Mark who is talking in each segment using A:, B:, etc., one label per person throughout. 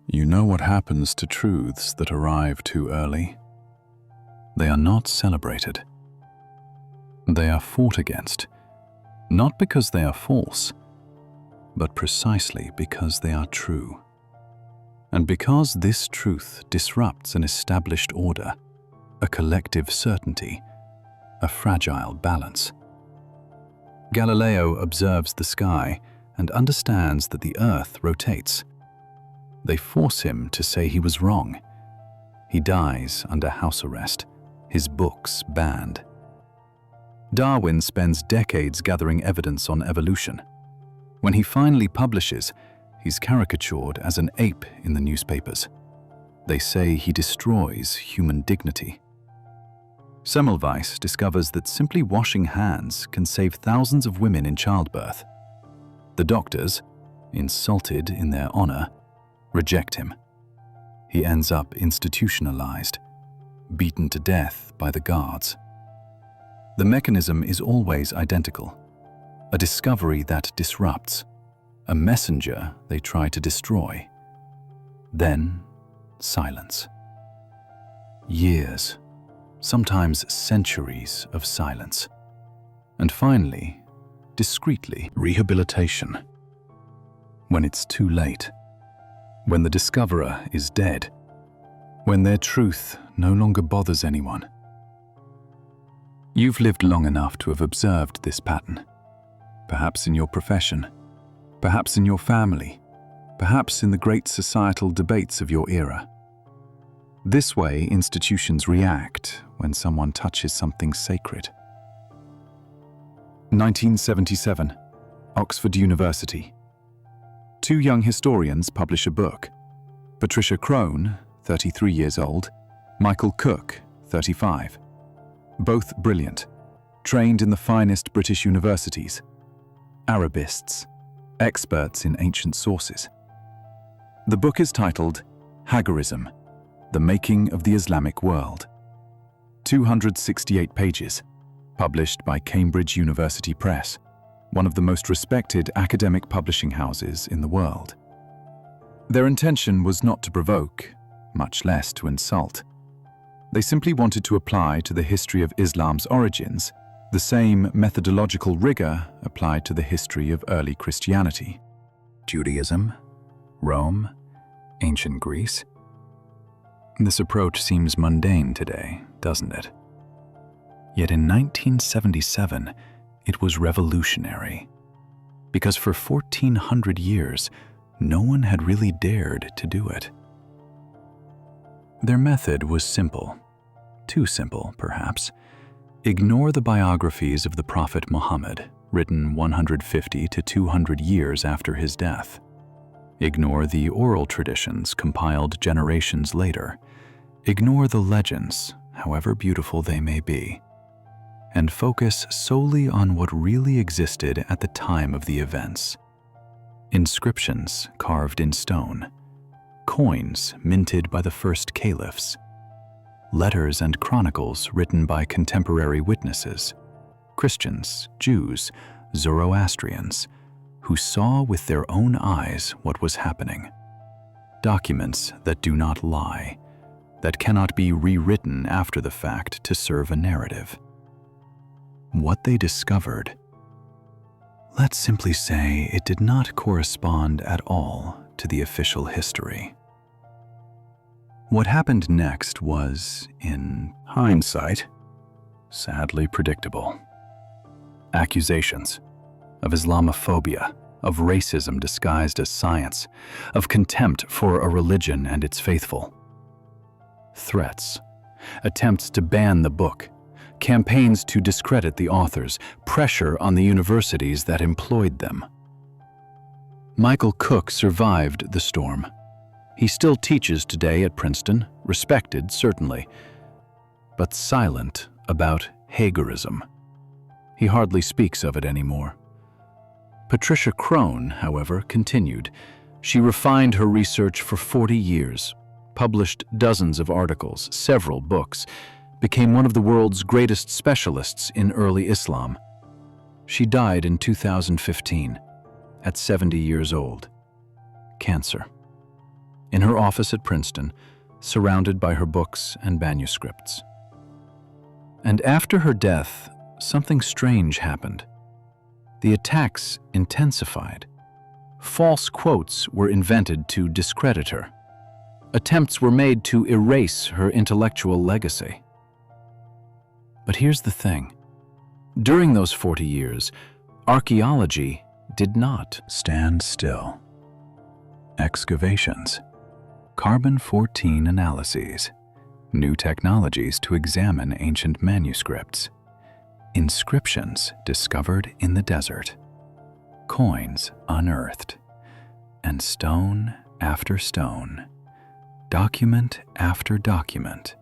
A: You know what happens to truths that arrive too early? They are not celebrated. They are fought against, not because they are false, but precisely because they are true. And because this truth disrupts an established order, a collective certainty, a fragile balance. Galileo observes the sky and understands that the earth rotates. They force him to say he was wrong. He dies under house arrest, his books banned. Darwin spends decades gathering evidence on evolution. When he finally publishes, he's caricatured as an ape in the newspapers. They say he destroys human dignity. Semmelweis discovers that simply washing hands can save thousands of women in childbirth. The doctors, insulted in their honor, reject him. He ends up institutionalized, beaten to death by the guards. The mechanism is always identical, a discovery that disrupts, a messenger they try to destroy. Then, silence. Years, sometimes centuries of silence. And finally, discreetly, rehabilitation. When it's too late, when the discoverer is dead, when their truth no longer bothers anyone. You've lived long enough to have observed this pattern, perhaps in your profession, perhaps in your family, perhaps in the great societal debates of your era. This way, institutions react when someone touches something sacred. 1977, Oxford University. Two young historians publish a book. Patricia Crone, 33 years old, Michael Cook, 35. Both brilliant, trained in the finest British universities, Arabists, experts in ancient sources. The book is titled Hagarism, The Making of the Islamic World. 268 pages, published by Cambridge University Press, one of the most respected academic publishing houses in the world. Their intention was not to provoke, much less to insult. They simply wanted to apply to the history of Islam's origins the same methodological rigor applied to the history of early Christianity. Judaism, Rome, ancient Greece. This approach seems mundane today, doesn't it? Yet in 1977, it was revolutionary, because for 1,400 years, no one had really dared to do it. Their method was simple, too simple, perhaps. Ignore the biographies of the Prophet Muhammad, written 150 to 200 years after his death. Ignore the oral traditions compiled generations later. Ignore the legends, however beautiful they may be, and focus solely on what really existed at the time of the events. Inscriptions carved in stone, coins minted by the first caliphs, letters and chronicles written by contemporary witnesses, Christians, Jews, Zoroastrians, who saw with their own eyes what was happening. Documents that do not lie, that cannot be rewritten after the fact to serve a narrative. What they discovered, let's simply say it did not correspond at all to the official history. What happened next was, in hindsight, sadly predictable. Accusations of Islamophobia, of racism disguised as science, of contempt for a religion and its faithful. Threats, attempts to ban the book, campaigns to discredit the authors, pressure on the universities that employed them. Michael Cook survived the storm. He still teaches today at Princeton, respected certainly, but silent about Hagarism. He hardly speaks of it anymore. Patricia Crone, however, continued. She refined her research for 40 years, published dozens of articles, several books, became one of the world's greatest specialists in early Islam. She died in 2015, at 70 years old. Cancer. in her office at Princeton, surrounded by her books and manuscripts. And after her death, something strange happened. The attacks intensified. False quotes were invented to discredit her. Attempts were made to erase her intellectual legacy. But here's the thing. During those 40 years, archaeology did not stand still. Excavations, carbon-14 analyses, new technologies to examine ancient manuscripts, inscriptions discovered in the desert, coins unearthed, and stone after stone, document after document,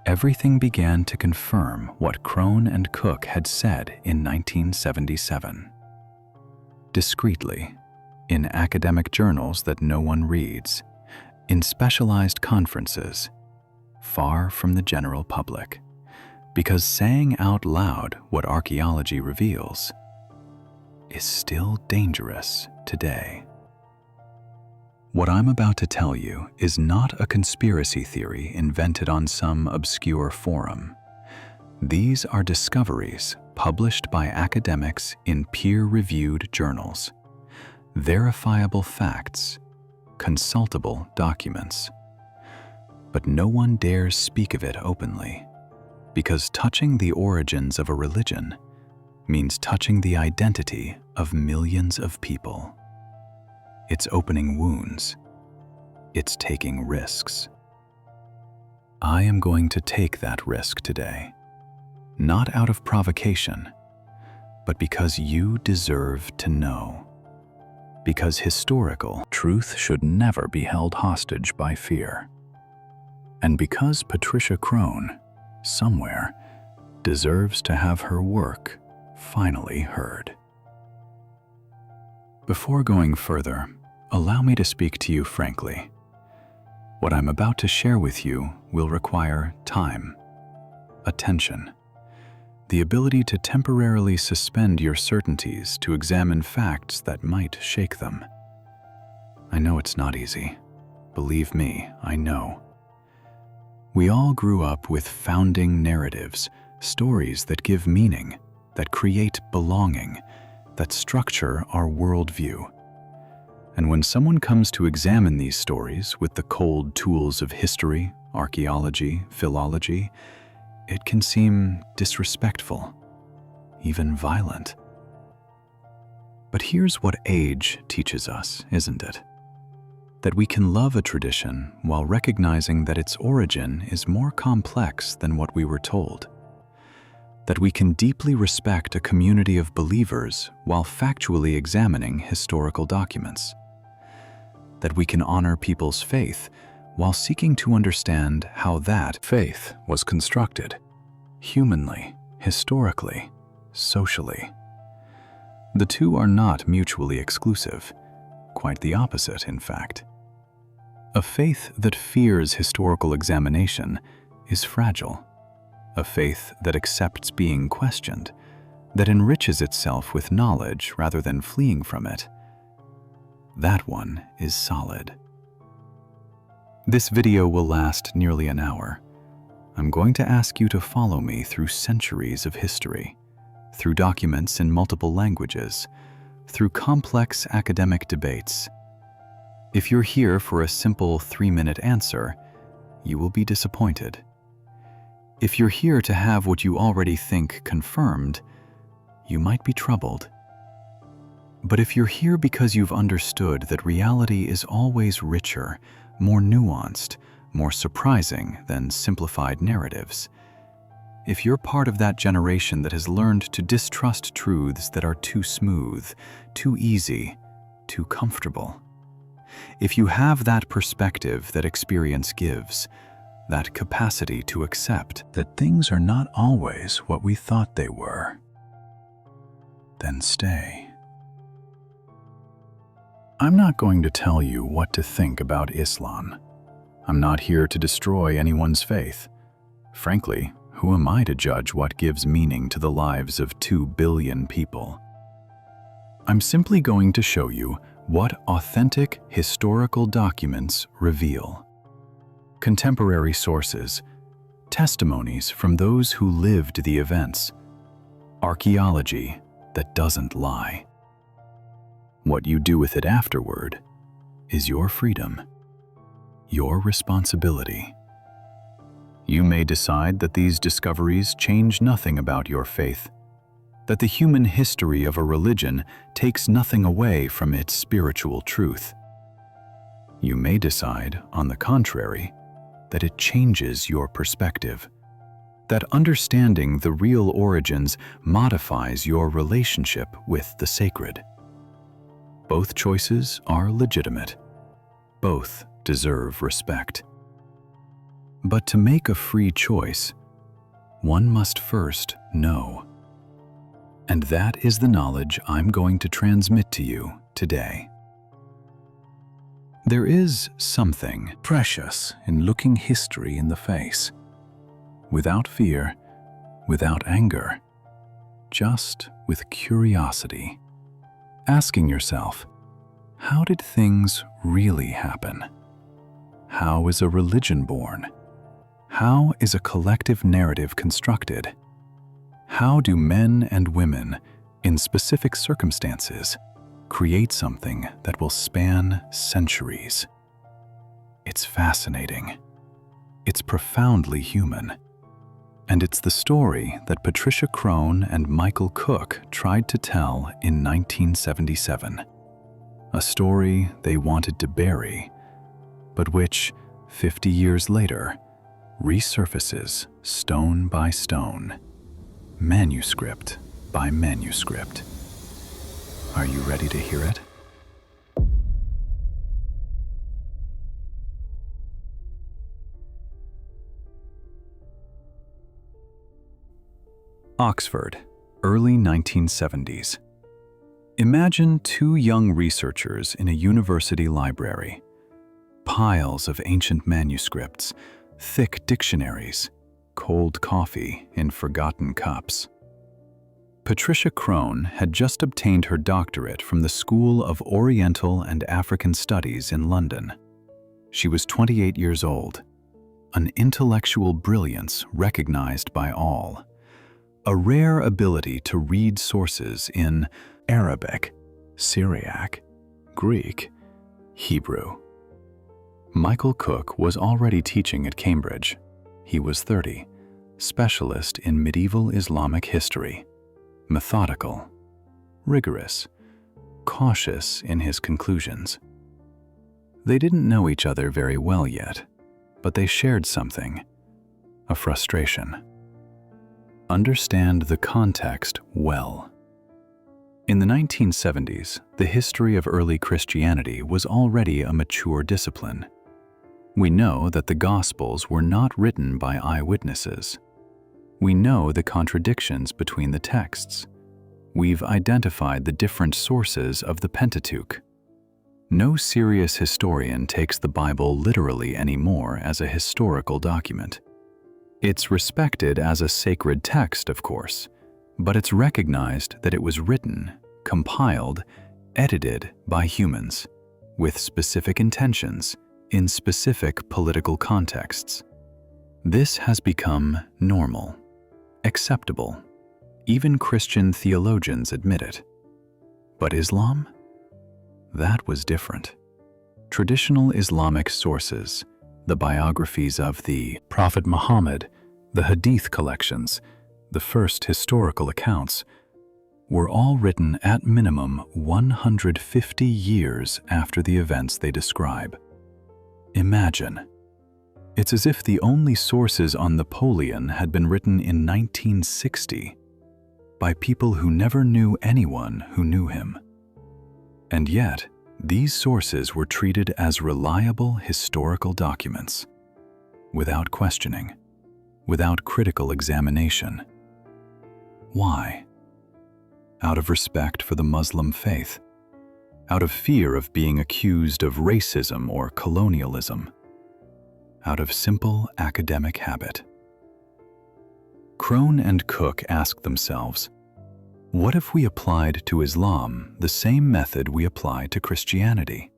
A: everything began to confirm what Crone and Cook had said in 1977. Discreetly, in academic journals that no one reads, in specialized conferences, far from the general public, because saying out loud what archaeology reveals is still dangerous today. What I'm about to tell you is not a conspiracy theory invented on some obscure forum. These are discoveries published by academics in peer-reviewed journals, verifiable facts, consultable documents. But no one dares speak of it openly, because touching the origins of a religion means touching the identity of millions of people. It's opening wounds. It's taking risks. I am going to take that risk today, not out of provocation, but because you deserve to know. Because historical truth should never be held hostage by fear. And because Patricia Crone, somewhere, deserves to have her work finally heard. Before going further, allow me to speak to you frankly. What I'm about to share with you will require time, attention, the ability to temporarily suspend your certainties to examine facts that might shake them. I know it's not easy. Believe me, I know. We all grew up with founding narratives, stories that give meaning, that create belonging, that structure our worldview. And when someone comes to examine these stories with the cold tools of history, archaeology, philology, it can seem disrespectful, even violent. But here's what age teaches us, isn't it? That we can love a tradition while recognizing that its origin is more complex than what we were told. That we can deeply respect a community of believers while factually examining historical documents. That we can honor people's faith while seeking to understand how that faith was constructed, humanly, historically, socially. The two are not mutually exclusive, quite the opposite, in fact. A faith that fears historical examination is fragile. A faith that accepts being questioned, that enriches itself with knowledge rather than fleeing from it, that one is solid. This video will last nearly an hour. I'm going to ask you to follow me through centuries of history, through documents in multiple languages, through complex academic debates. If you're here for a simple 3-minute answer, you will be disappointed. If you're here to have what you already think confirmed, you might be troubled. But if you're here because you've understood that reality is always richer, more nuanced, more surprising than simplified narratives, if you're part of that generation that has learned to distrust truths that are too smooth, too easy, too comfortable, if you have that perspective that experience gives, that capacity to accept that things are not always what we thought they were, then stay. I'm not going to tell you what to think about Islam. I'm not here to destroy anyone's faith. Frankly, who am I to judge what gives meaning to the lives of 2 billion people? I'm simply going to show you What authentic historical documents reveal. Contemporary sources, testimonies from those who lived the events. Archaeology that doesn't lie. What you do with it afterward is your freedom, your responsibility. You may decide that these discoveries change nothing about your faith, that the human history of a religion takes nothing away from its spiritual truth. You may decide, on the contrary, that it changes your perspective, that understanding the real origins modifies your relationship with the sacred. Both choices are legitimate. Both deserve respect. But to make a free choice, one must first know. And that is the knowledge I'm going to transmit to you today. There is something precious in looking history in the face, without fear, without anger, just with curiosity, asking yourself, how did things really happen? How is a religion born? How is a collective narrative constructed? How do men and women, in specific circumstances, create something that will span centuries? It's fascinating. It's profoundly human. And it's the story that Patricia Crone and Michael Cook tried to tell in 1977. A story they wanted to bury, but which, 50 years later, resurfaces stone by stone, manuscript by manuscript. Are you ready to hear it? Oxford, early 1970s. Imagine two young researchers in a university library. Piles of ancient manuscripts, thick dictionaries, cold coffee in forgotten cups. Patricia Crone had just obtained her doctorate from the School of Oriental and African Studies in London. She was 28 years old, an intellectual brilliance recognized by all, a rare ability to read sources in Arabic, Syriac, Greek, Hebrew. Michael Cook was already teaching at Cambridge. He was 30, specialist in medieval Islamic history, methodical, rigorous, cautious in his conclusions. They didn't know each other very well yet, but they shared something, a frustration. Understand the context well. In the 1970s, the history of early Christianity was already a mature discipline. We know that the Gospels were not written by eyewitnesses. We know the contradictions between the texts. We've identified the different sources of the Pentateuch. No serious historian takes the Bible literally anymore as a historical document. It's respected as a sacred text, of course, but it's recognized that it was written, compiled, edited by humans, with specific intentions, in specific political contexts. This has become normal, acceptable. Even Christian theologians admit it. But Islam? That was different. Traditional Islamic sources, the biographies of the Prophet Muhammad, the Hadith collections, the first historical accounts, were all written at minimum 150 years after the events they describe. Imagine. It's as if the only sources on Napoleon had been written in 1960 by people who never knew anyone who knew him. And yet, these sources were treated as reliable historical documents, without questioning, without critical examination. Why? Out of respect for the Muslim faith, out of fear of being accused of racism or colonialism, out of simple academic habit. Crone and Cook asked themselves, What if we applied to Islam the same method we apply to Christianity?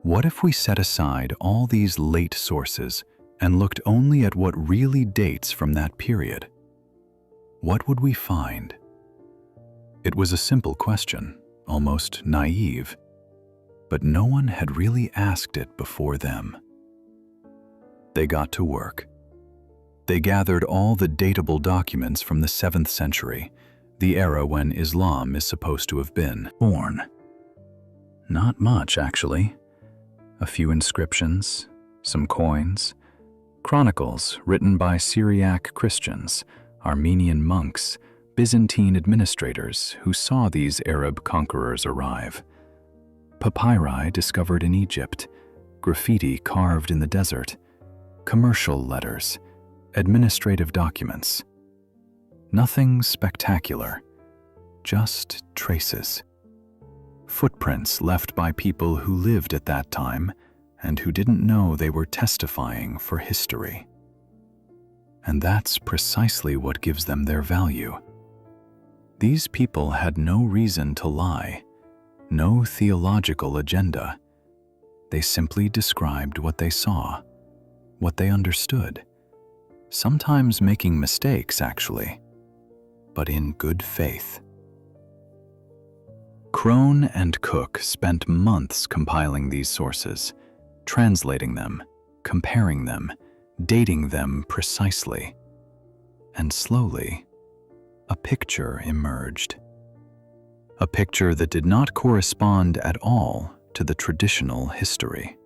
A: What if we set aside all these late sources and looked only at what really dates from that period? What would we find? It was a simple question, almost naive, but no one had really asked it before them. They got to work. They gathered all the datable documents from the 7th century, the era when Islam is supposed to have been born. Not much, actually. A few inscriptions, some coins, chronicles written by Syriac Christians, Armenian monks, Byzantine administrators who saw these Arab conquerors arrive, papyri discovered in Egypt, graffiti carved in the desert, commercial letters, administrative documents. Nothing spectacular, just traces. Footprints left by people who lived at that time and who didn't know they were testifying for history. And that's precisely what gives them their value. These people had no reason to lie, no theological agenda. They simply described what they saw, what they understood, sometimes making mistakes, actually, but in good faith. Crone and Cook spent months compiling these sources, translating them, comparing them, dating them precisely. And slowly, a picture emerged. A picture that did not correspond at all to the traditional history.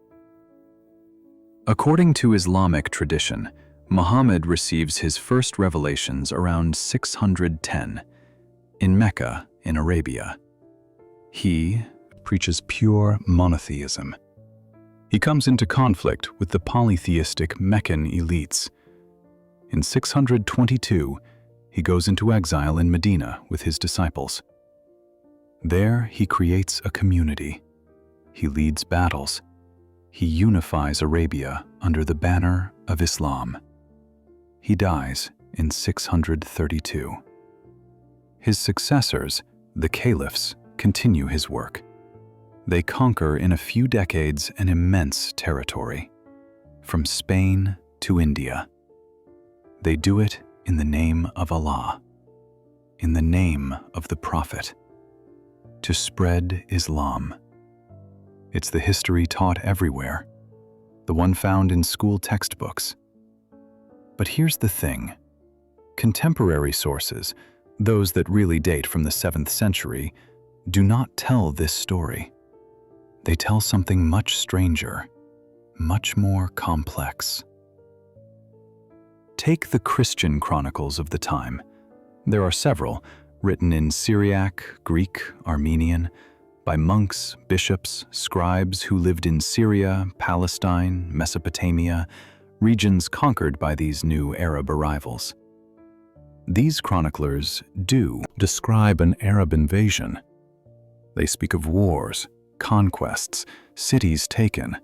A: According to Islamic tradition, Muhammad receives his first revelations around 610 in Mecca in Arabia. He preaches pure monotheism. He comes into conflict with the polytheistic Meccan elites. In 622, he goes into exile in Medina with his disciples. There, he creates a community. He leads battles. He unifies Arabia under the banner of Islam. He dies in 632. His successors, the caliphs, continue his work. They conquer in a few decades an immense territory, from Spain to India. They do it in the name of Allah, in the name of the Prophet, to spread Islam. It's the history taught everywhere, the one found in school textbooks. But here's the thing. Contemporary sources, those that really date from the 7th century, do not tell this story. They tell something much stranger, much more complex. Take the Christian chronicles of the time. There are several, written in Syriac, Greek, Armenian, by monks, bishops, scribes who lived in Syria, Palestine, Mesopotamia, regions conquered by these new Arab arrivals. These chroniclers do describe an Arab invasion. They speak of wars, conquests, cities taken.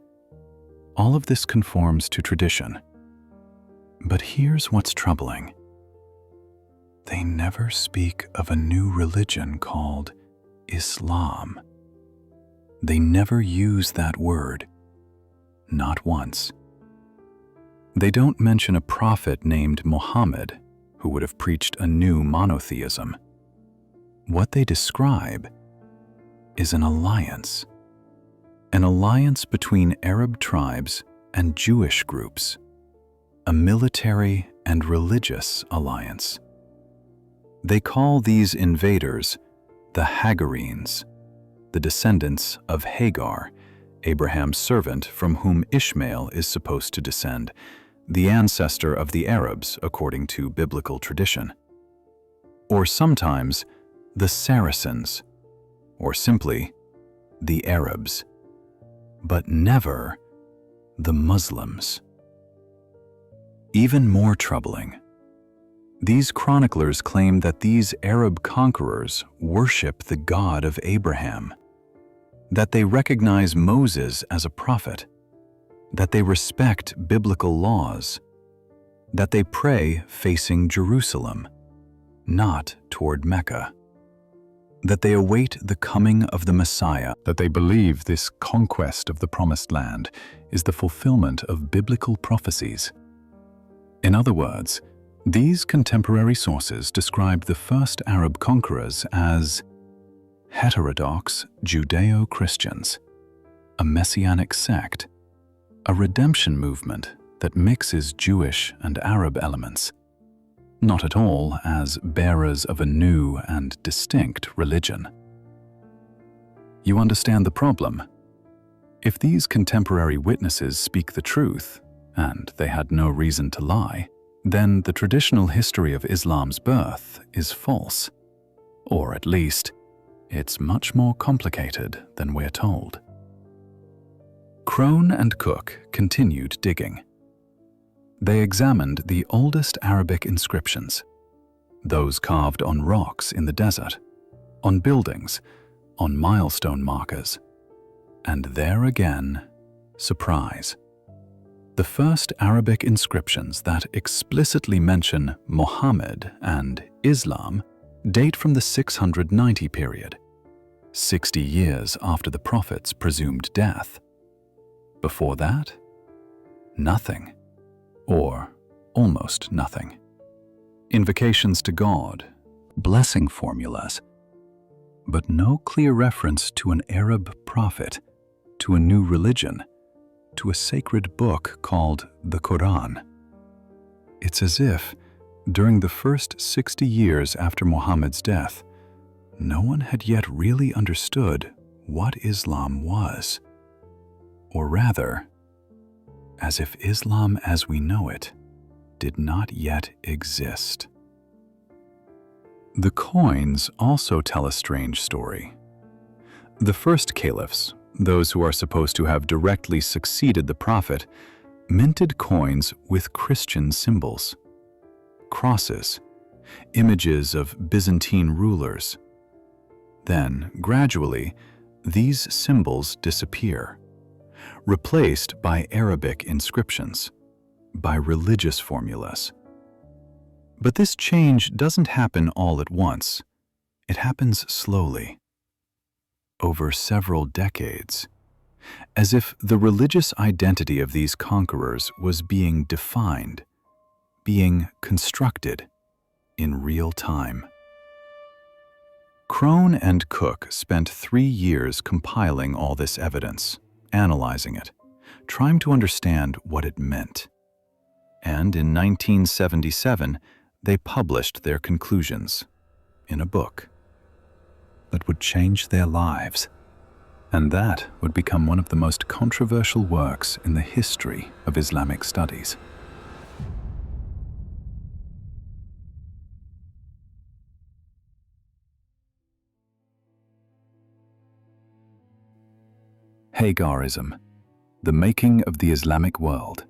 A: All of this conforms to tradition. But here's what's troubling. They never speak of a new religion called Islam. They never use that word, not once. They don't mention a prophet named Muhammad who would have preached a new monotheism. What they describe is an alliance between Arab tribes and Jewish groups, a military and religious alliance. They call these invaders the Hagarenes, the descendants of Hagar, Abraham's servant from whom Ishmael is supposed to descend, the ancestor of the Arabs according to biblical tradition. Or sometimes the Saracens, or simply the Arabs, but never the Muslims. Even more troubling, these chroniclers claim that these Arab conquerors worship the God of Abraham, that they recognize Moses as a prophet, that they respect biblical laws, that they pray facing Jerusalem, not toward Mecca. that they await the coming of the Messiah, that they believe this conquest of the Promised Land is the fulfillment of biblical prophecies. In other words, these contemporary sources described the first Arab conquerors as heterodox Judeo-Christians, a messianic sect, a redemption movement that mixes Jewish and Arab elements, not at all as bearers of a new and distinct religion. You understand the problem? If these contemporary witnesses speak the truth, and they had no reason to lie, then the traditional history of Islam's birth is false. Or at least, it's much more complicated than we're told. Crone and Cook continued digging. They examined the oldest Arabic inscriptions, those carved on rocks in the desert, on buildings, on milestone markers. And there again, surprise. The first Arabic inscriptions that explicitly mention Muhammad and Islam date from the 690 period, 60 years after the Prophet's presumed death. Before that, nothing. Or almost nothing. Invocations to God, blessing formulas, but no clear reference to an Arab prophet, to a new religion, to a sacred book called the Quran. It's as if, during the first 60 years after Muhammad's death, no one had yet really understood what Islam was. Or rather, as if Islam as we know it did not yet exist. The coins also tell a strange story. The first caliphs, those who are supposed to have directly succeeded the Prophet, minted coins with Christian symbols, crosses, images of Byzantine rulers. Then, gradually, these symbols disappear, replaced by Arabic inscriptions, by religious formulas. But this change doesn't happen all at once. It happens slowly, over several decades, as if the religious identity of these conquerors was being defined, being constructed in real time. Crone and Cook spent 3 years compiling all this evidence, analyzing it, trying to understand what it meant. And in 1977, they published their conclusions in a book that would change their lives. And that would become one of the most controversial works in the history of Islamic studies. Hagarism, the making of the Islamic world.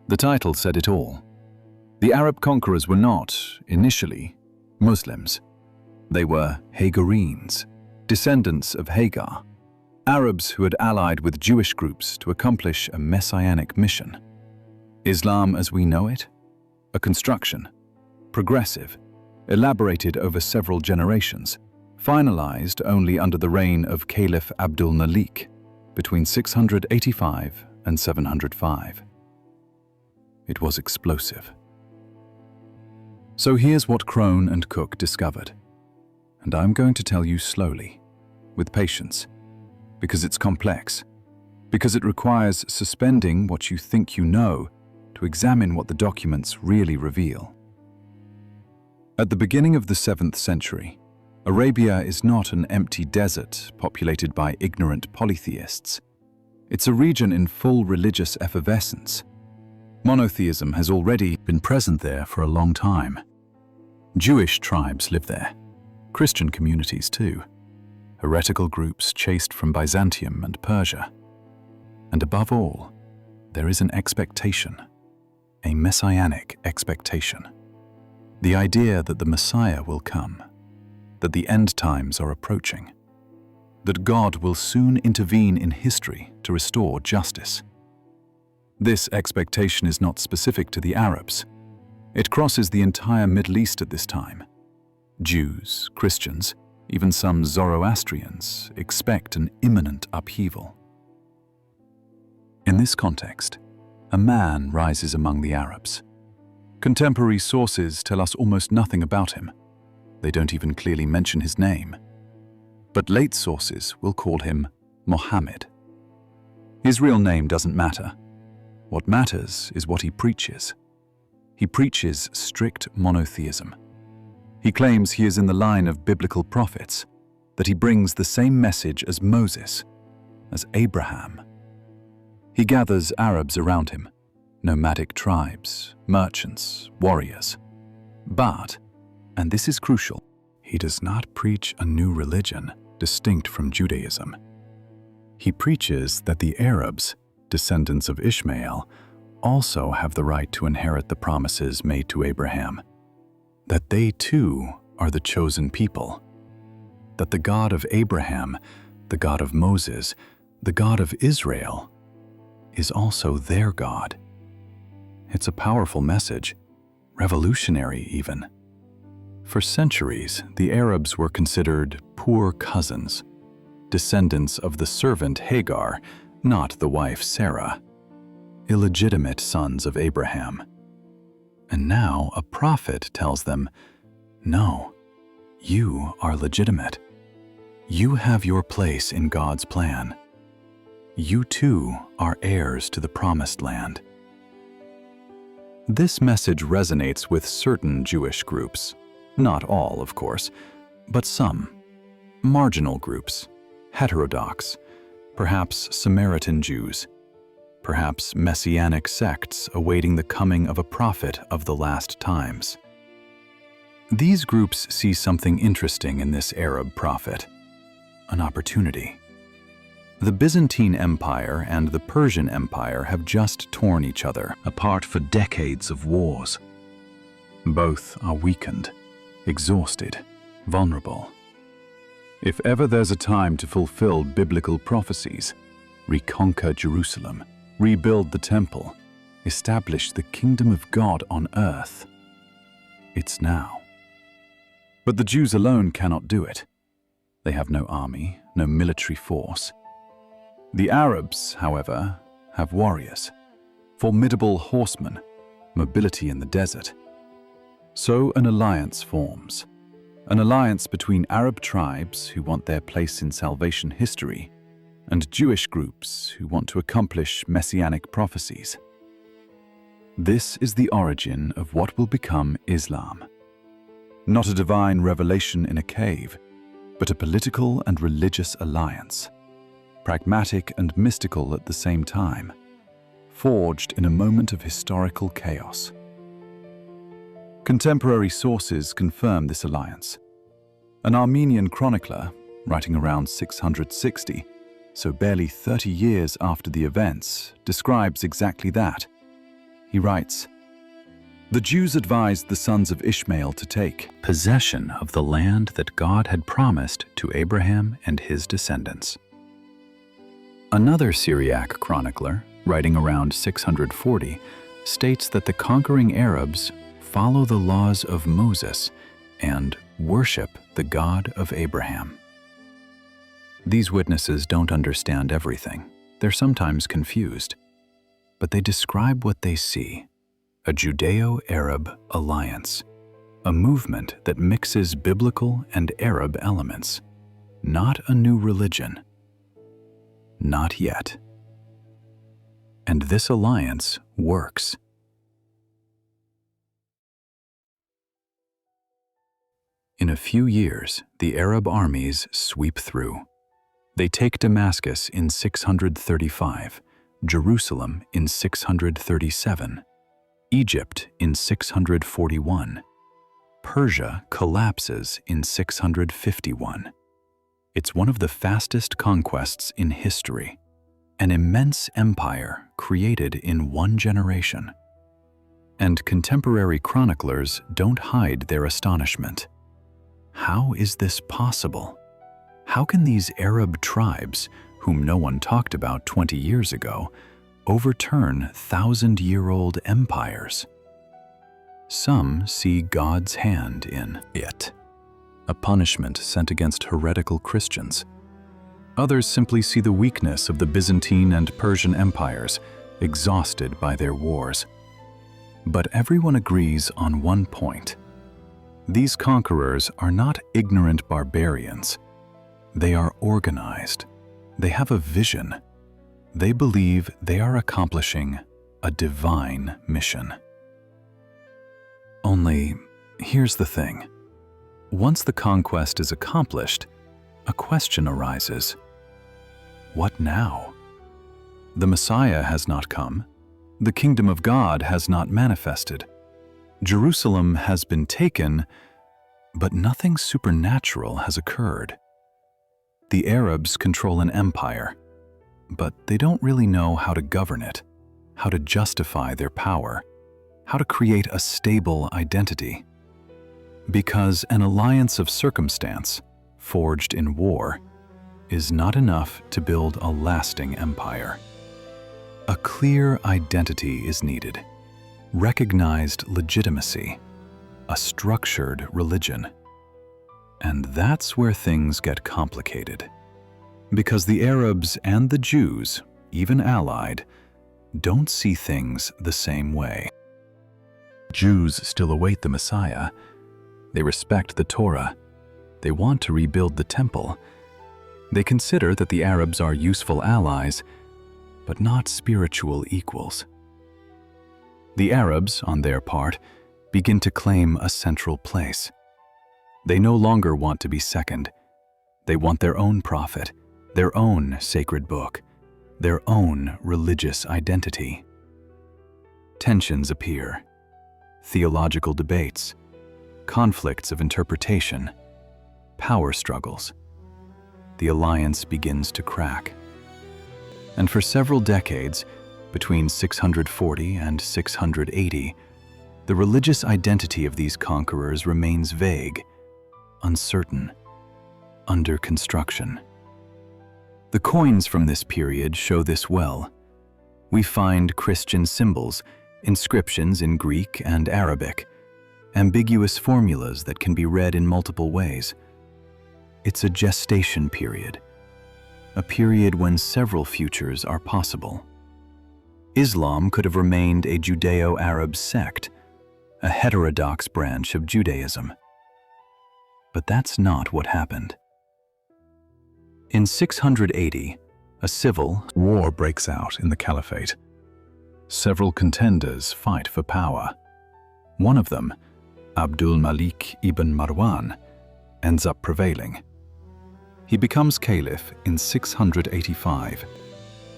A: The title said it all. The Arab conquerors were not, initially, Muslims. They were Hagarenes, descendants of Hagar, Arabs who had allied with Jewish groups to accomplish a messianic mission. Islam as we know it, a construction, progressive, elaborated over several generations, finalized only under the reign of Caliph Abdul-Malik between 685 and 705. It was explosive. So here's what Crone and Cook discovered. And I'm going to tell you slowly, with patience, because it's complex, because it requires suspending what you think you know to examine what the documents really reveal. At the beginning of the 7th century, Arabia is not an empty desert populated by ignorant polytheists. It's a region in full religious effervescence. Monotheism has already been present there for a long time. Jewish tribes live there, Christian communities too, heretical groups chased from Byzantium and Persia. And above all, there is an expectation, a messianic expectation. The idea that the Messiah will come, that the end times are approaching, that God will soon intervene in history to restore justice. This expectation is not specific to the Arabs. It crosses the entire Middle East at this time. Jews, Christians, Even some Zoroastrians expect an imminent upheaval. In this context, a man rises among the Arabs. Contemporary sources tell us almost nothing about him. They don't even clearly mention his name. But late sources will call him Mohammed. His real name doesn't matter. What matters is what he preaches. He preaches strict monotheism. He claims he is in the line of biblical prophets, that he brings the same message as Moses, as Abraham. He gathers Arabs around him, nomadic tribes, merchants, warriors. But, and this is crucial, he does not preach a new religion distinct from Judaism. He preaches that the Arabs, descendants of Ishmael, also have the right to inherit the promises made to Abraham, that they too are the chosen people, that the God of Abraham, the God of Moses, the God of Israel, is also their God. It's a powerful message, revolutionary even. For centuries, the Arabs were considered poor cousins, descendants of the servant Hagar, not the wife Sarah, illegitimate sons of Abraham. And now a prophet tells them, no, you are legitimate. You have your place in God's plan. You too are heirs to the promised land. This message resonates with certain Jewish groups. Not all, of course, but some. Marginal groups, heterodox, perhaps Samaritan Jews, perhaps messianic sects awaiting the coming of a prophet of the last times. These groups see something interesting in this Arab prophet, an opportunity. The Byzantine Empire and the Persian Empire have just torn each other apart for decades of wars. Both are weakened, exhausted, vulnerable. If ever there's a time to fulfill biblical prophecies, reconquer Jerusalem, rebuild the temple, establish the kingdom of God on earth, it's now. But the Jews alone cannot do it. They have no army, no military force. The Arabs, however, have warriors, formidable horsemen, mobility in the desert. So an alliance forms, an alliance between Arab tribes who want their place in salvation history and Jewish groups who want to accomplish messianic prophecies. This is the origin of what will become Islam. Not a divine revelation in a cave, but a political and religious alliance, pragmatic and mystical at the same time, forged in a moment of historical chaos. Contemporary sources confirm this alliance. An Armenian chronicler, writing around 660, so barely 30 years after the events, describes exactly that. He writes, "The Jews advised the sons of Ishmael to take possession of the land that God had promised to Abraham and his descendants." Another Syriac chronicler, writing around 640, states that the conquering Arabs follow the laws of Moses and worship the God of Abraham. These witnesses don't understand everything. They're sometimes confused. But they describe what they see: a Judeo-Arab alliance, a movement that mixes biblical and Arab elements, not a new religion. Not yet. And this alliance works. In a few years, the Arab armies sweep through. They take Damascus in 635, Jerusalem in 637, Egypt in 641. Persia collapses in 651. It's one of the fastest conquests in history, an immense empire created in one generation. And contemporary chroniclers don't hide their astonishment. How is this possible? How can these Arab tribes, whom no one talked about 20 years ago, overturn thousand-year-old empires? Some see God's hand in it. a punishment sent against heretical Christians. Others simply see the weakness of the Byzantine and Persian empires, exhausted by their wars. But everyone agrees on one point. These conquerors are not ignorant barbarians. They are organized. They have a vision. They believe they are accomplishing a divine mission. Only, here's the thing. Once the conquest is accomplished, a question arises. What now? The Messiah has not come. The kingdom of God has not manifested. Jerusalem has been taken, but nothing supernatural has occurred. The Arabs control an empire, but they don't really know how to govern it, how to justify their power, how to create a stable identity. Because an alliance of circumstance, forged in war, is not enough to build a lasting empire. A clear identity is needed, recognized legitimacy, a structured religion. And that's where things get complicated. Because the Arabs and the Jews, even allied, don't see things the same way. Jews still await the Messiah. They respect the Torah. They want to rebuild the temple. They consider that the Arabs are useful allies, but not spiritual equals. The Arabs, on their part, begin to claim a central place. They no longer want to be second. They want their own prophet, their own sacred book, their own religious identity. Tensions appear, theological debates, conflicts of interpretation, power struggles. The alliance begins to crack. And for several decades, between 640 and 680, the religious identity of these conquerors remains vague, uncertain, under construction. The coins from this period show this well. We find Christian symbols, inscriptions in Greek and Arabic, ambiguous formulas that can be read in multiple ways. It's a gestation period, a period when several futures are possible. Islam could have remained a Judeo-Arab sect, a heterodox branch of Judaism. But that's not what happened. In 680, a civil war breaks out in the Caliphate. Several contenders fight for power. One of them, Abdul-Malik ibn Marwan, ends up prevailing. He becomes caliph in 685,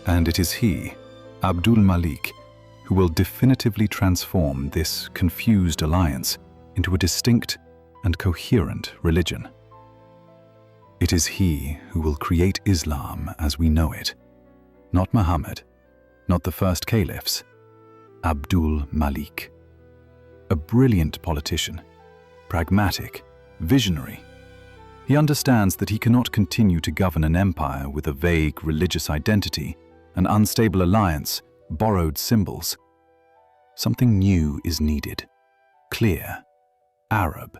A: and it is he, Abdul-Malik, who will definitively transform this confused alliance into a distinct and coherent religion. It is he who will create Islam as we know it. Not Muhammad, not the first caliphs, Abdul-Malik. A brilliant politician, pragmatic, visionary. He understands that he cannot continue to govern an empire with a vague religious identity, an unstable alliance, borrowed symbols. Something new is needed, clear, Arab.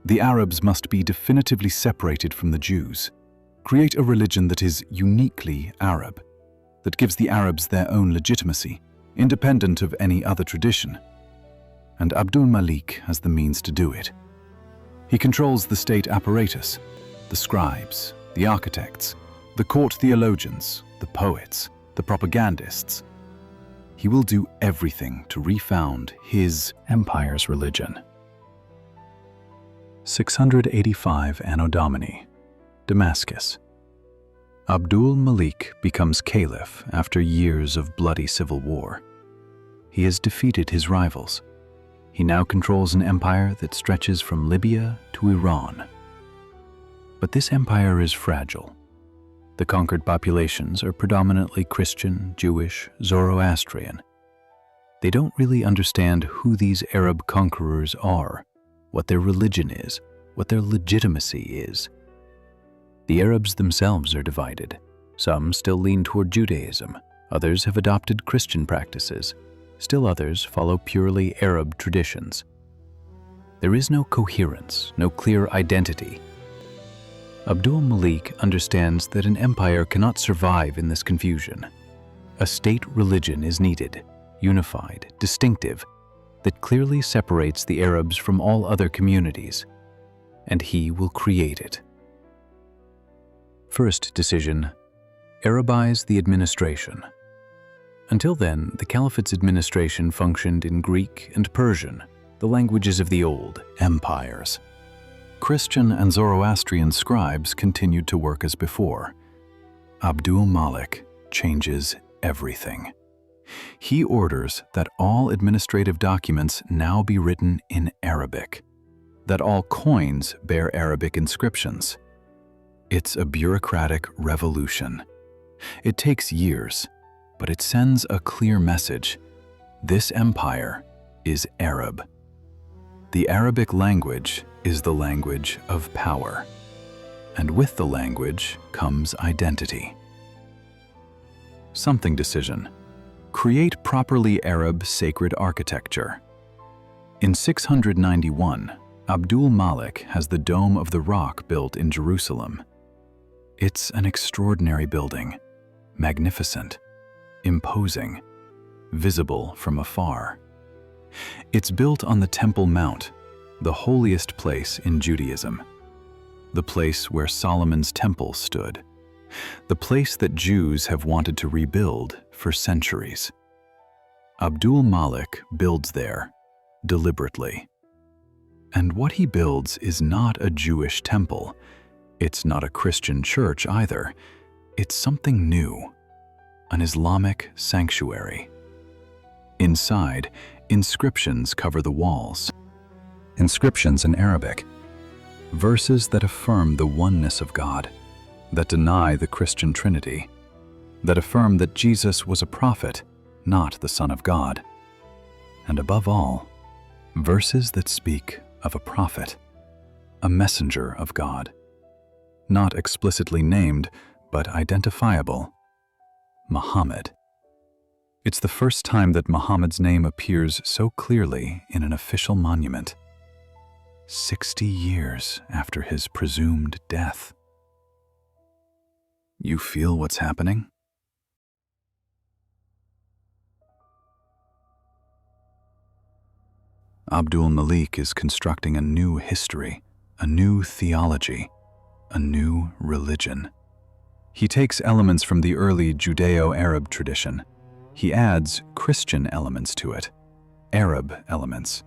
A: The Arabs must be definitively separated from the Jews, create a religion that is uniquely Arab, that gives the Arabs their own legitimacy, independent of any other tradition. And Abdul-Malik has the means to do it. He controls the state apparatus, the scribes, the architects, the court theologians, the poets, the propagandists. He will do everything to refound his empire's religion. 685 Anno Domini, Damascus. Abdul-Malik becomes caliph after years of bloody civil war. He has defeated his rivals. He now controls an empire that stretches from Libya to Iran. But this empire is fragile. The conquered populations are predominantly Christian, Jewish, Zoroastrian. They don't really understand who these Arab conquerors are, what their religion is, what their legitimacy is. The Arabs themselves are divided. Some still lean toward Judaism, others have adopted Christian practices, still others follow purely Arab traditions. There is no coherence, no clear identity. Abdul-Malik understands that an empire cannot survive in this confusion. A state religion is needed, unified, distinctive, that clearly separates the Arabs from all other communities, and he will create it. First decision: Arabize the administration. Until then, the Caliphate's administration functioned in Greek and Persian, the languages of the old empires. Christian and Zoroastrian scribes continued to work as before. Abdul-Malik changes everything. He orders that all administrative documents now be written in Arabic, that all coins bear Arabic inscriptions. It's a bureaucratic revolution. It takes years, but it sends a clear message. This empire is Arab. The Arabic language is the language of power, and with the language comes identity. Something decision: create properly Arab sacred architecture. In 691, Abdul-Malik has the Dome of the Rock built in Jerusalem. It's an extraordinary building, magnificent, imposing, visible from afar. It's built on the Temple Mount, the holiest place in Judaism, the place where Solomon's temple stood, the place that Jews have wanted to rebuild for centuries. Abdul-Malik builds there, deliberately. And what he builds is not a Jewish temple. It's not a Christian church either. It's something new, an Islamic sanctuary. Inside, inscriptions cover the walls. Inscriptions in Arabic, verses that affirm the oneness of God, that deny the Christian Trinity, that affirm that Jesus was a prophet, not the Son of God. And above all, verses that speak of a prophet, a messenger of God, not explicitly named, but identifiable: Muhammad. It's the first time that Muhammad's name appears so clearly in an official monument. 60 years after his presumed death. You feel what's happening? Abdul-Malik is constructing a new history, a new theology, a new religion. He takes elements from the early Judeo-Arab tradition. He adds Christian elements to it, Arab elements.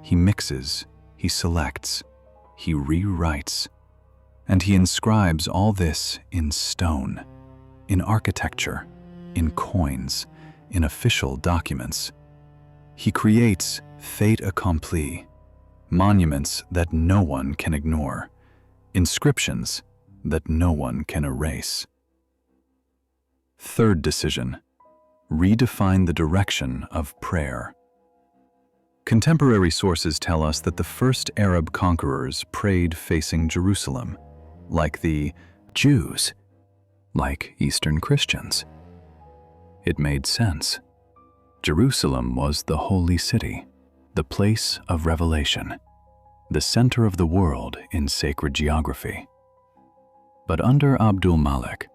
A: He mixes, he selects, he rewrites, and he inscribes all this in stone, in architecture, in coins, in official documents. He creates fait accompli, monuments that no one can ignore, inscriptions that no one can erase. Third decision: redefine the direction of prayer. Contemporary sources tell us that the first Arab conquerors prayed facing Jerusalem, like the Jews, like Eastern Christians. It made sense. Jerusalem was the holy city, the place of revelation, the center of the world in sacred geography. But under Abdul-Malik,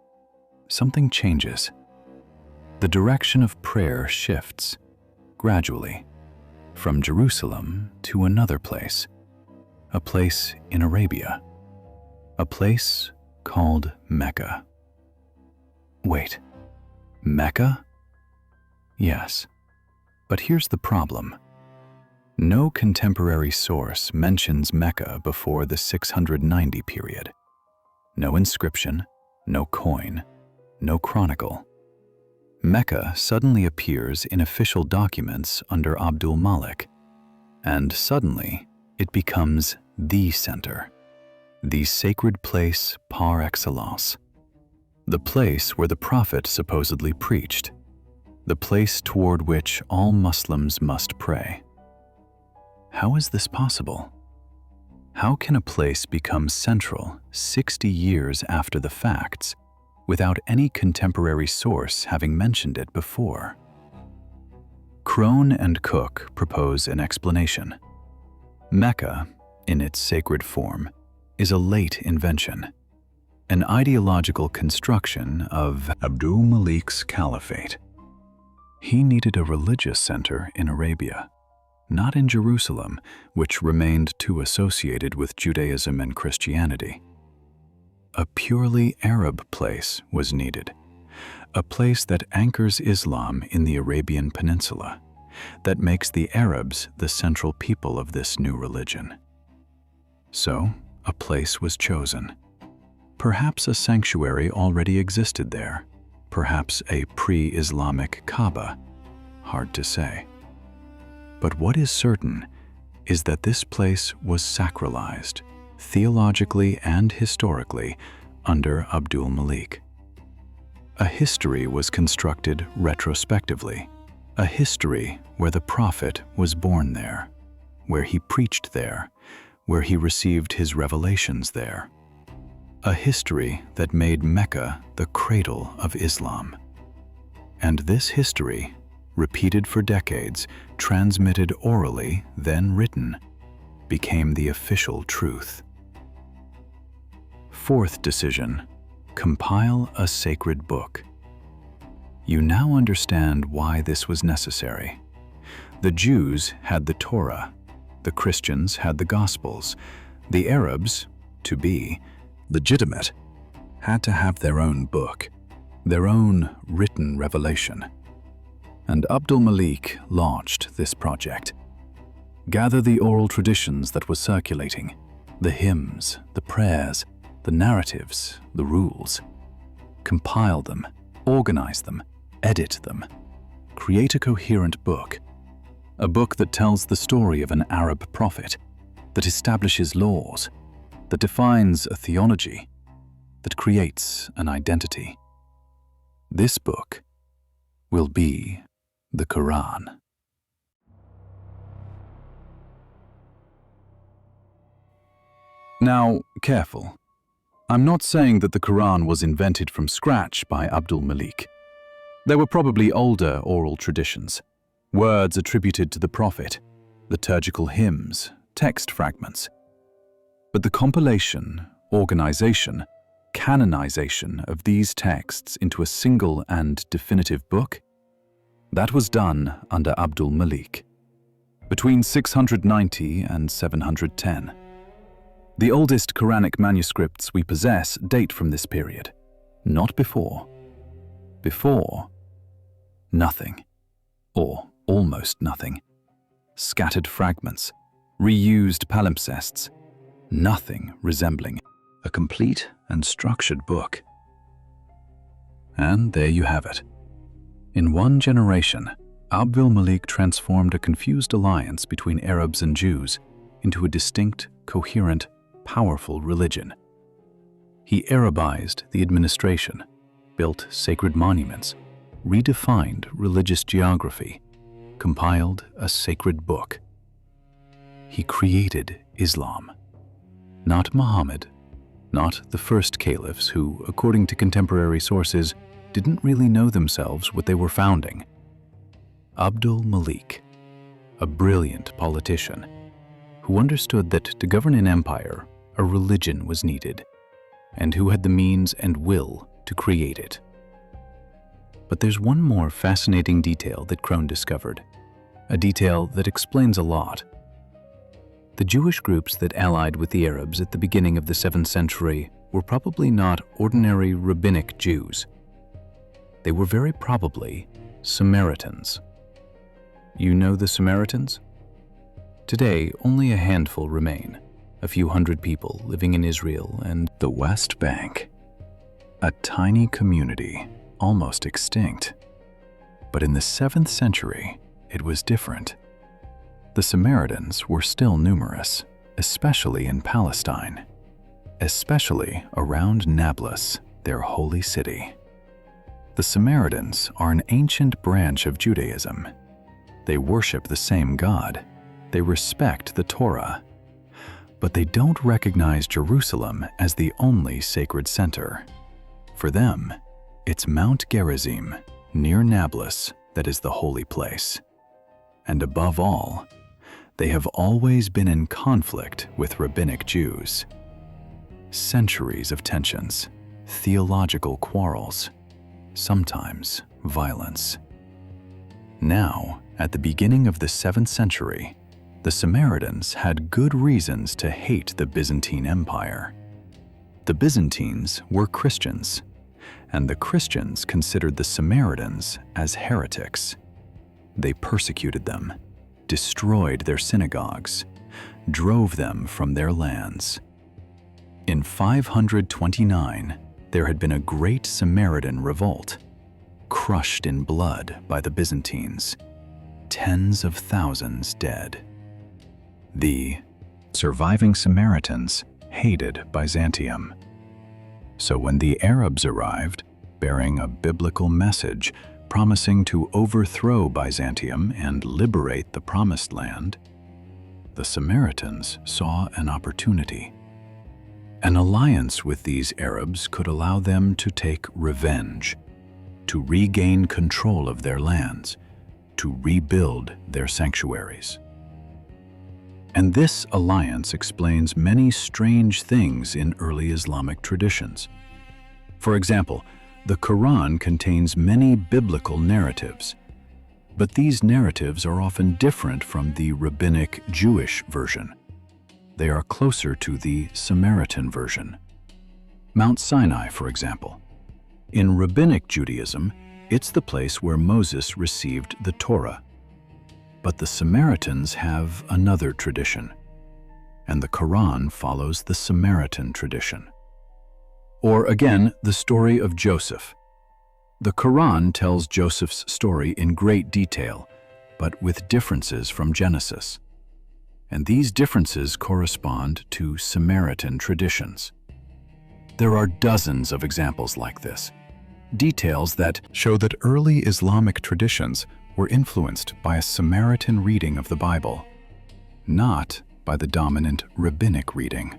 A: something changes. The direction of prayer shifts, gradually, from Jerusalem to another place, a place in Arabia, a place called Mecca. Wait, Mecca? Yes, but here's the problem. No contemporary source mentions Mecca before the 690 period. No inscription, no coin, no chronicle. Mecca suddenly appears in official documents under Abdul-Malik, and suddenly it becomes the center, the sacred place par excellence, the place where the Prophet supposedly preached, the place toward which all Muslims must pray. How is this possible? How can a place become central 60 years after the facts, without any contemporary source having mentioned it before? Crone and Cook propose an explanation. Mecca, in its sacred form, is a late invention, an ideological construction of Abdul-Malik's caliphate. He needed a religious center in Arabia, not in Jerusalem, which remained too associated with Judaism and Christianity. A purely Arab place was needed, a place that anchors Islam in the Arabian Peninsula, that makes the Arabs the central people of this new religion. So, a place was chosen. Perhaps a sanctuary already existed there, perhaps a pre-Islamic Kaaba, hard to say. But what is certain is that this place was sacralized, theologically and historically, under Abdul-Malik. A history was constructed retrospectively, a history where the prophet was born there, where he preached there, where he received his revelations there. A history that made Mecca the cradle of Islam. And this history, repeated for decades, transmitted orally, then written, became the official truth. Fourth decision: compile a sacred book. You now understand why this was necessary. The Jews had the Torah, the Christians had the Gospels, the Arabs, to be legitimate, had to have their own book, their own written revelation. And Abdul-Malik launched this project. Gather the oral traditions that were circulating, the hymns, the prayers, the narratives, the rules. Compile them, organize them, edit them. Create a coherent book. A book that tells the story of an Arab prophet, that establishes laws, that defines a theology, that creates an identity. This book will be the Quran. Now, careful. I'm not saying that the Quran was invented from scratch by Abdul-Malik. There were probably older oral traditions, words attributed to the prophet, liturgical hymns, text fragments. But the compilation, organization, canonization of these texts into a single and definitive book, that was done under Abdul-Malik, between 690 and 710. The oldest Quranic manuscripts we possess date from this period, not before. Before, nothing, or almost nothing. Scattered fragments, reused palimpsests, nothing resembling a complete and structured book. And there you have it. In one generation, Abdul-Malik transformed a confused alliance between Arabs and Jews into a distinct, coherent, powerful religion. He Arabized the administration, built sacred monuments, redefined religious geography, compiled a sacred book. He created Islam. Not Muhammad, not the first caliphs who, according to contemporary sources, didn't really know themselves what they were founding. Abdul-Malik, a brilliant politician who understood that to govern an empire, a religion was needed, and who had the means and will to create it. But there's one more fascinating detail that Crone discovered, a detail that explains a lot. The Jewish groups that allied with the Arabs at the beginning of the 7th century were probably not ordinary rabbinic Jews. They were very probably Samaritans. You know the Samaritans? Today, only a handful remain, a few hundred people living in Israel and the West Bank. A tiny community, almost extinct. But in the 7th century, it was different. The Samaritans were still numerous, especially in Palestine, especially around Nablus, their holy city. The Samaritans are an ancient branch of Judaism. They worship the same God. They respect the Torah. But they don't recognize Jerusalem as the only sacred center. For them, it's Mount Gerizim, near Nablus, that is the holy place. And above all, they have always been in conflict with rabbinic Jews. Centuries of tensions, theological quarrels, sometimes violence. Now, at the beginning of the 7th century, the Samaritans had good reasons to hate the Byzantine Empire. The Byzantines were Christians, and the Christians considered the Samaritans as heretics. They persecuted them, destroyed their synagogues, drove them from their lands. In 529, there had been a great Samaritan revolt, crushed in blood by the Byzantines, tens of thousands dead. The surviving Samaritans hated Byzantium. So when the Arabs arrived, bearing a biblical message promising to overthrow Byzantium and liberate the Promised Land, the Samaritans saw an opportunity. An alliance with these Arabs could allow them to take revenge, to regain control of their lands, to rebuild their sanctuaries. And this alliance explains many strange things in early Islamic traditions. For example, the Quran contains many biblical narratives, but these narratives are often different from the rabbinic Jewish version. They are closer to the Samaritan version. Mount Sinai, for example. In rabbinic Judaism, it's the place where Moses received the Torah. But the Samaritans have another tradition, and the Quran follows the Samaritan tradition. Or again, the story of Joseph. The Quran tells Joseph's story in great detail, but with differences from Genesis. And these differences correspond to Samaritan traditions. There are dozens of examples like this, details that show that early Islamic traditions were influenced by a Samaritan reading of the Bible, not by the dominant rabbinic reading.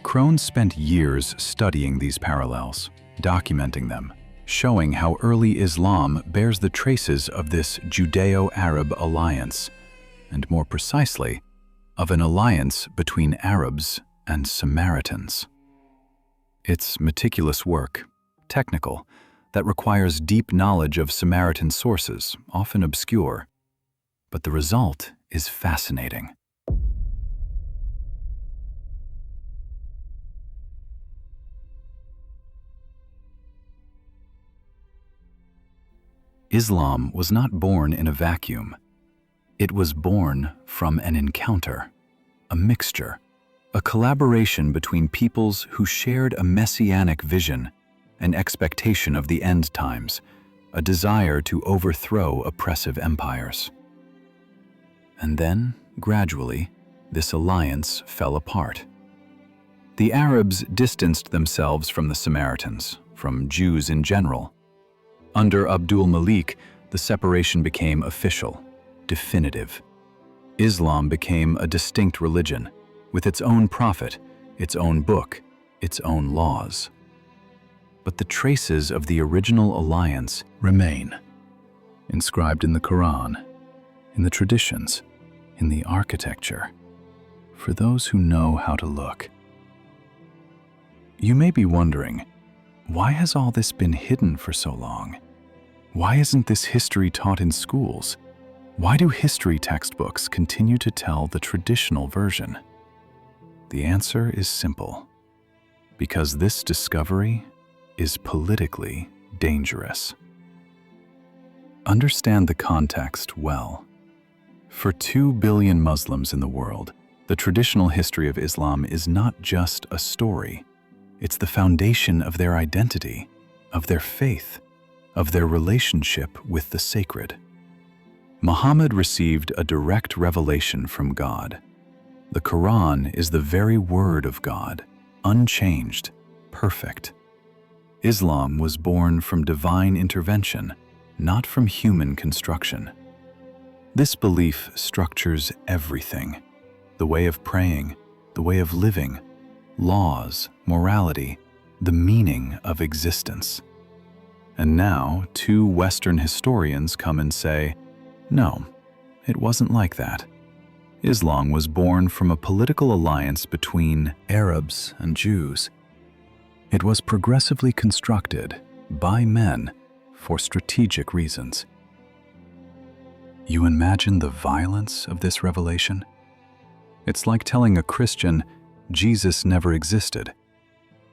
A: Crone spent years studying these parallels, documenting them, showing how early Islam bears the traces of this Judeo-Arab alliance, and more precisely, of an alliance between Arabs and Samaritans. It's meticulous work, technical, that requires deep knowledge of Samaritan sources, often obscure. But the result is fascinating. Islam was not born in a vacuum. It was born from an encounter, a mixture, a collaboration between peoples who shared a messianic vision, an expectation of the end times, a desire to overthrow oppressive empires. And then, gradually, this alliance fell apart. The Arabs distanced themselves from the Samaritans, from Jews in general. Under Abdul-Malik, the separation became official, definitive. Islam became a distinct religion, with its own prophet, its own book, its own laws. But the traces of the original alliance remain, inscribed in the Quran, in the traditions, in the architecture, for those who know how to look. You may be wondering, why has all this been hidden for so long? Why isn't this history taught in schools? Why do history textbooks continue to tell the traditional version? The answer is simple. Because this discovery is politically dangerous. Understand the context well. For 2 billion Muslims in the world, the traditional history of Islam is not just a story. It's the foundation of their identity, of their faith, of their relationship with the sacred. Muhammad received a direct revelation from God. The Quran is the very word of God, unchanged, perfect. Islam was born from divine intervention, not from human construction. This belief structures everything: the way of praying, the way of living, laws, morality, the meaning of existence. And now, 2 Western historians come and say, no, it wasn't like that. Islam was born from a political alliance between Arabs and Jews. It was progressively constructed by men for strategic reasons. You imagine the violence of this revelation? It's like telling a Christian Jesus never existed.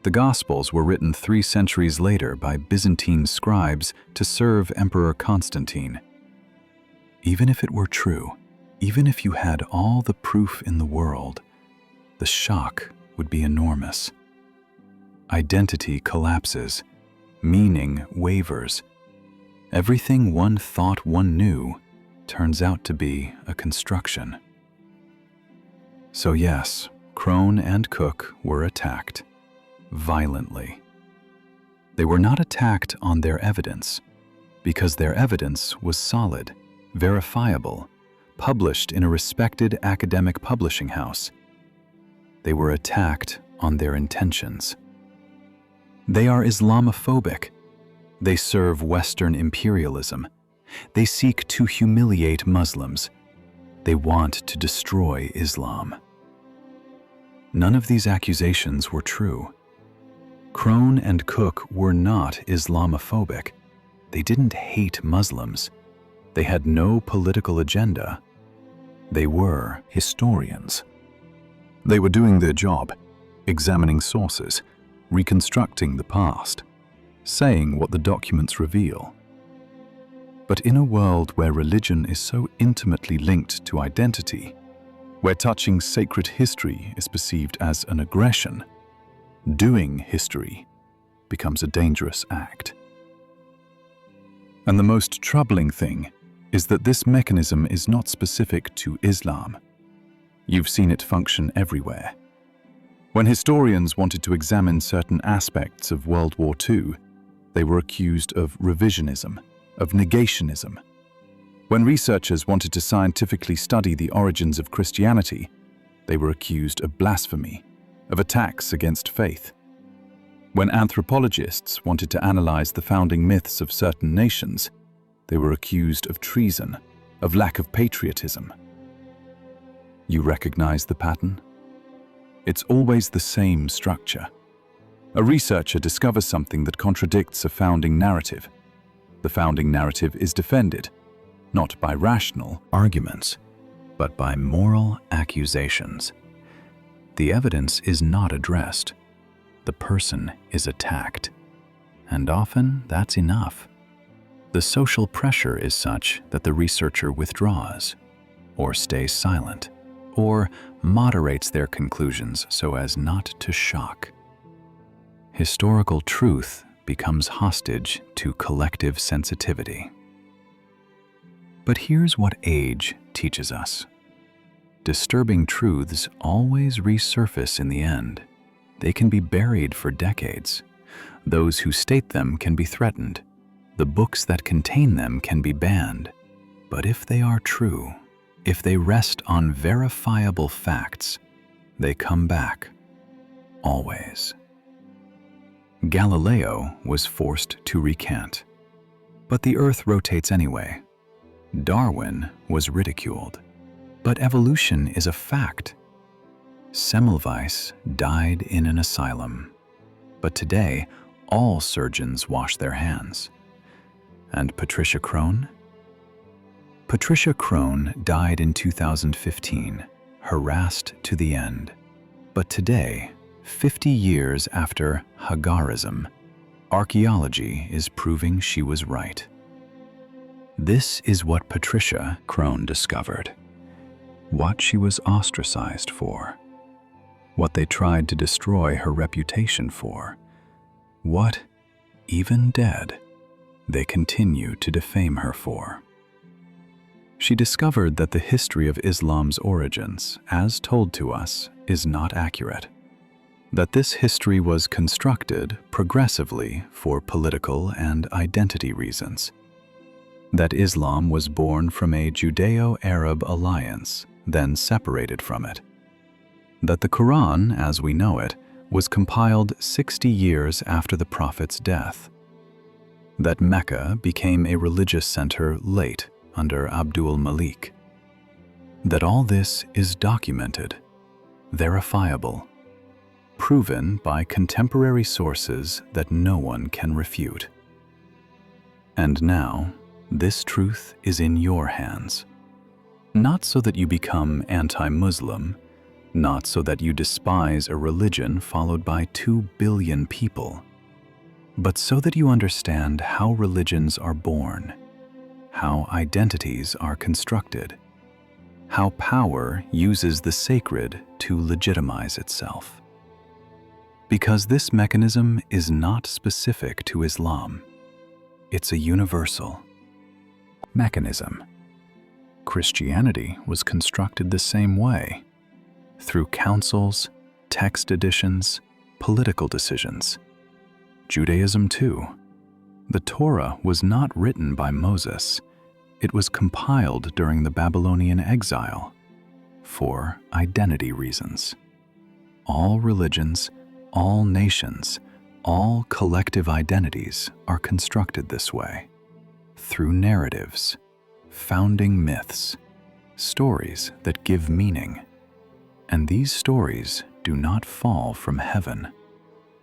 A: The Gospels were written 3 centuries later by Byzantine scribes to serve Emperor Constantine. Even if it were true, even if you had all the proof in the world, the shock would be enormous. Identity collapses, meaning wavers. Everything one thought one knew turns out to be a construction. So yes, Crone and Cook were attacked, violently. They were not attacked on their evidence, because their evidence was solid, verifiable, published in a respected academic publishing house. They were attacked on their intentions. They are Islamophobic. They serve Western imperialism. They seek to humiliate Muslims. They want to destroy Islam. None of these accusations were true. Crone and Cook were not Islamophobic. They didn't hate Muslims. They had no political agenda. They were historians. They were doing their job, examining sources, reconstructing the past, saying what the documents reveal. But in a world where religion is so intimately linked to identity, where touching sacred history is perceived as an aggression, doing history becomes a dangerous act. And the most troubling thing is that this mechanism is not specific to Islam. You've seen it function everywhere. When historians wanted to examine certain aspects of World War II, they were accused of revisionism, of negationism. When researchers wanted to scientifically study the origins of Christianity, they were accused of blasphemy, of attacks against faith. When anthropologists wanted to analyze the founding myths of certain nations, they were accused of treason, of lack of patriotism. You recognize the pattern? It's always the same structure. A researcher discovers something that contradicts a founding narrative. The founding narrative is defended, not by rational arguments, but by moral accusations. The evidence is not addressed. The person is attacked. And often that's enough. The social pressure is such that the researcher withdraws, or stays silent, or moderates their conclusions so as not to shock. Historical truth becomes hostage to collective sensitivity. But here's what age teaches us. Disturbing truths always resurface in the end. They can be buried for decades. Those who state them can be threatened. The books that contain them can be banned. But if they are true, if they rest on verifiable facts, they come back, always. Galileo was forced to recant. But the Earth rotates anyway. Darwin was ridiculed. But evolution is a fact. Semmelweis died in an asylum. But today, all surgeons wash their hands. And Patricia Crone? Patricia Crone died in 2015, harassed to the end. But today, 50 years after Hagarism, archaeology is proving she was right. This is what Patricia Crone discovered. What she was ostracized for. What they tried to destroy her reputation for. What, even dead, they continue to defame her for. She discovered that the history of Islam's origins, as told to us, is not accurate. That this history was constructed progressively for political and identity reasons. That Islam was born from a Judeo-Arab alliance, then separated from it. That the Quran, as we know it, was compiled 60 years after the Prophet's death. That Mecca became a religious center late under Abdul-Malik, That all this is documented, verifiable, proven by contemporary sources that no one can refute. And now, this truth is in your hands. Not so that you become anti-Muslim, not so that you despise a religion followed by 2 billion people, but so that you understand how religions are born, how identities are constructed, how power uses the sacred to legitimize itself. Because this mechanism is not specific to Islam, it's a universal mechanism. Christianity was constructed the same way, through councils, text editions, political decisions. Judaism too. The Torah was not written by Moses. It was compiled during the Babylonian exile for identity reasons. All religions, all nations, all collective identities are constructed this way, through narratives, founding myths, stories that give meaning. And these stories do not fall from heaven.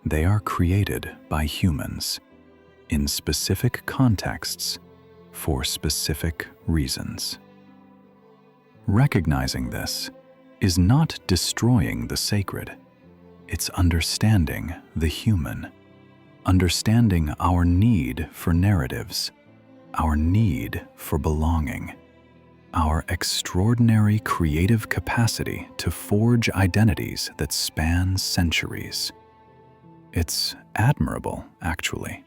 A: They are created by humans, in specific contexts, for specific reasons. Recognizing this is not destroying the sacred. It's understanding the human, understanding our need for narratives, our need for belonging, our extraordinary creative capacity to forge identities that span centuries. It's admirable, actually.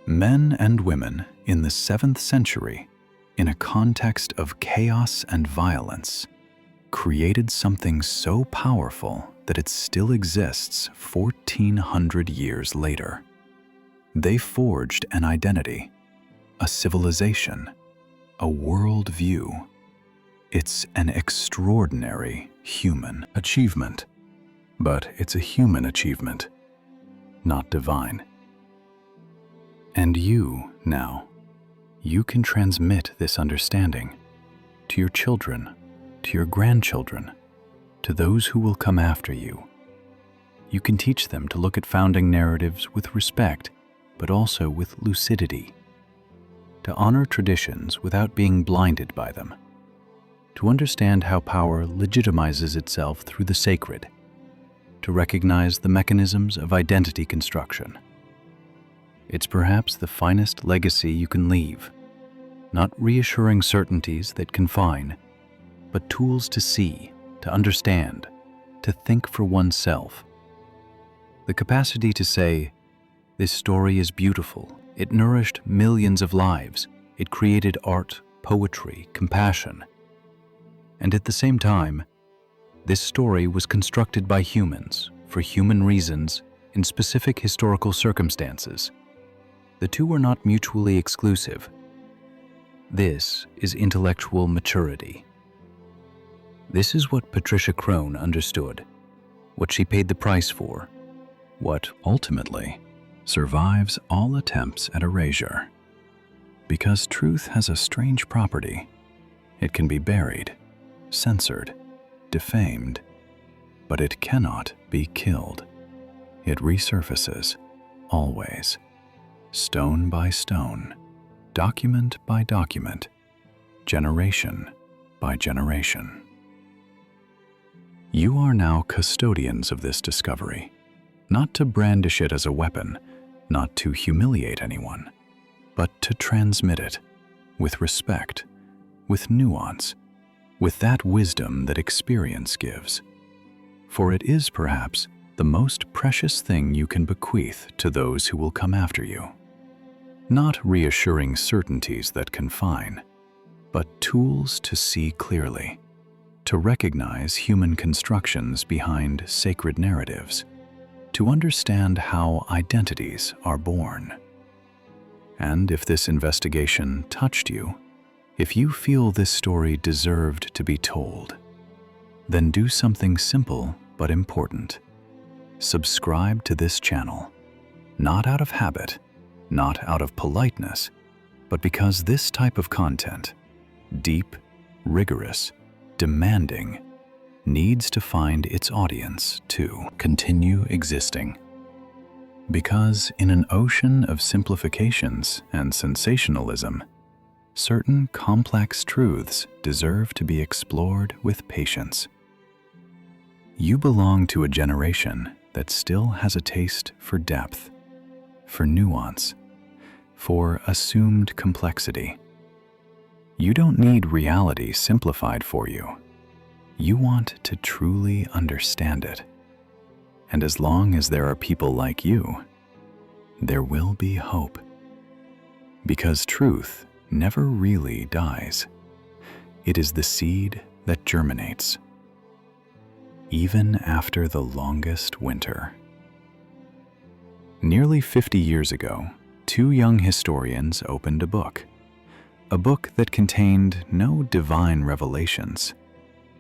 A: Men and women in the 7th century, in a context of chaos and violence, created something so powerful that it still exists 1400 years later. They forged an identity, a civilization, a world view. It's an extraordinary human achievement, but it's a human achievement, not divine. And you, now, you can transmit this understanding to your children, to your grandchildren, to those who will come after you. You can teach them to look at founding narratives with respect, but also with lucidity, to honor traditions without being blinded by them, to understand how power legitimizes itself through the sacred, to recognize the mechanisms of identity construction. It's perhaps the finest legacy you can leave, not reassuring certainties that confine, but tools to see, to understand, to think for oneself. The capacity to say, "This story is beautiful. It nourished millions of lives. It created art, poetry, compassion." And at the same time, this story was constructed by humans, for human reasons, in specific historical circumstances. The two are not mutually exclusive. This is intellectual maturity. This is what Patricia Crone understood, what she paid the price for, what ultimately survives all attempts at erasure. Because truth has a strange property. It can be buried, censored, defamed, but it cannot be killed. It resurfaces, always, stone by stone, document by document, generation by generation. You are now custodians of this discovery, not to brandish it as a weapon, not to humiliate anyone, but to transmit it with respect, with nuance, with that wisdom that experience gives. For it is perhaps the most precious thing you can bequeath to those who will come after you. Not reassuring certainties that confine, but tools to see clearly, to recognize human constructions behind sacred narratives, to understand how identities are born. And if this investigation touched you, if you feel this story deserved to be told, then do something simple but important. Subscribe to this channel, not out of habit, not out of politeness, but because this type of content, deep, rigorous, demanding, needs to find its audience to continue existing. Because in an ocean of simplifications and sensationalism, certain complex truths deserve to be explored with patience. You belong to a generation that still has a taste for depth, for nuance, for assumed complexity. You don't need reality simplified for you. You want to truly understand it. And as long as there are people like you, there will be hope. Because truth never really dies. It is the seed that germinates, even after the longest winter. Nearly 50 years ago, two young historians opened a book that contained no divine revelations,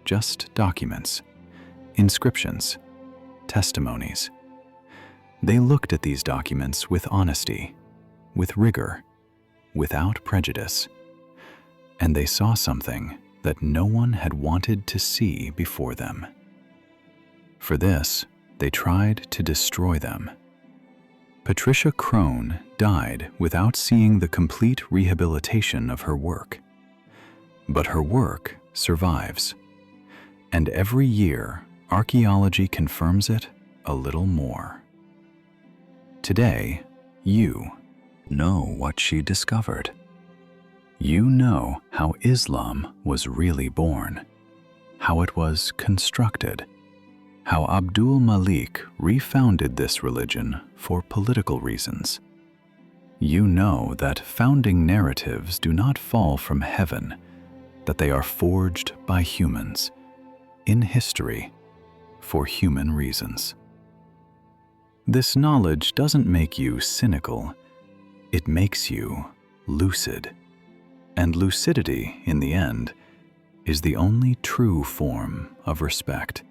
A: just documents, inscriptions, testimonies. They looked at these documents with honesty, with rigor, without prejudice, and they saw something that no one had wanted to see before them. For this, they tried to destroy them. Patricia Crone died without seeing the complete rehabilitation of her work. But her work survives, and every year, archaeology confirms it a little more. Today, you know what she discovered. You know how Islam was really born, how it was constructed, how Abdul-Malik refounded this religion for political reasons. You know that founding narratives do not fall from heaven, that they are forged by humans, in history, for human reasons. This knowledge doesn't make you cynical, it makes you lucid. And lucidity, in the end, is the only true form of respect.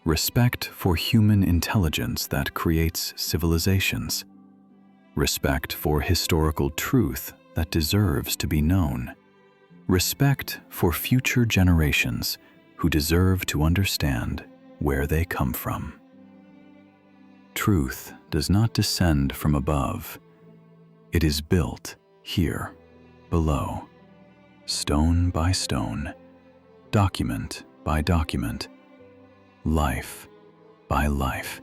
A: Respect for human intelligence that creates civilizations. Respect for historical truth that deserves to be known. Respect for future generations who deserve to understand where they come from. Truth does not descend from above. It is built here, below, stone by stone, document by document, life by life.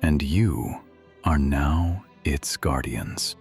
A: And you are now its guardians.